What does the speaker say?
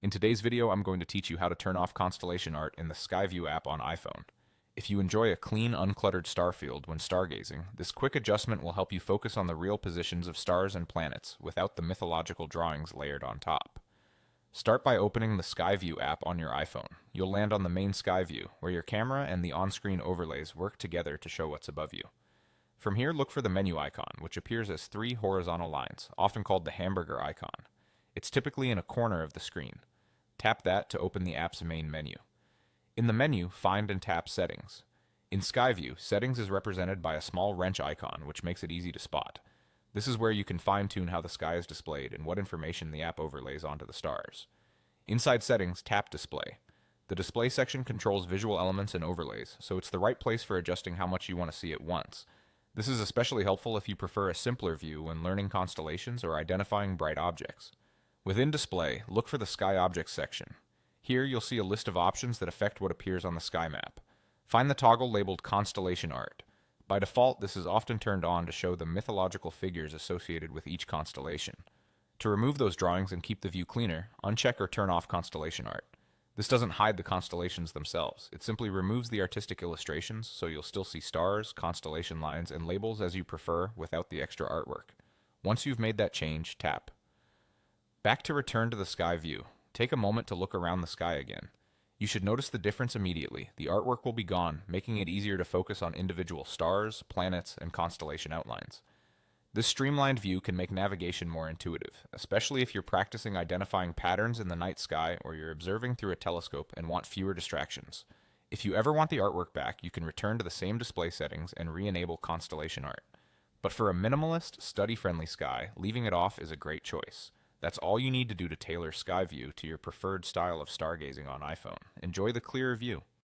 In today's video, I'm going to teach you how to turn off constellation art in the Skyview app on iPhone. If you enjoy a clean, uncluttered star field when stargazing, this quick adjustment will help you focus on the real positions of stars and planets without the mythological drawings layered on top. Start by opening the Skyview app on your iPhone. You'll land on the main Skyview, where your camera and the on-screen overlays work together to show what's above you. From here, look for the menu icon, which appears as three horizontal lines, often called the hamburger icon. It's typically in a corner of the screen. Tap that to open the app's main menu. In the menu, find and tap Settings. In Skyview, Settings is represented by a small wrench icon, which makes it easy to spot. This is where you can fine-tune how the sky is displayed and what information the app overlays onto the stars. Inside Settings, tap Display. The Display section controls visual elements and overlays, so it's the right place for adjusting how much you want to see at once. This is especially helpful if you prefer a simpler view when learning constellations or identifying bright objects. Within Display, look for the Sky Objects section. Here you'll see a list of options that affect what appears on the sky map. Find the toggle labeled Constellation Art. By default, this is often turned on to show the mythological figures associated with each constellation. To remove those drawings and keep the view cleaner, uncheck or turn off constellation art. This doesn't hide the constellations themselves. It simply removes the artistic illustrations, so you'll still see stars, constellation lines, and labels as you prefer without the extra artwork. Once you've made that change, tap. Back to return to the sky view. Take a moment to look around the sky again. You should notice the difference immediately. The artwork will be gone, making it easier to focus on individual stars, planets, and constellation outlines. This streamlined view can make navigation more intuitive, especially if you're practicing identifying patterns in the night sky or you're observing through a telescope and want fewer distractions. If you ever want the artwork back, you can return to the same display settings and re-enable constellation art. But for a minimalist, study-friendly sky, leaving it off is a great choice. That's all you need to do to tailor Skyview to your preferred style of stargazing on iPhone. Enjoy the clearer view.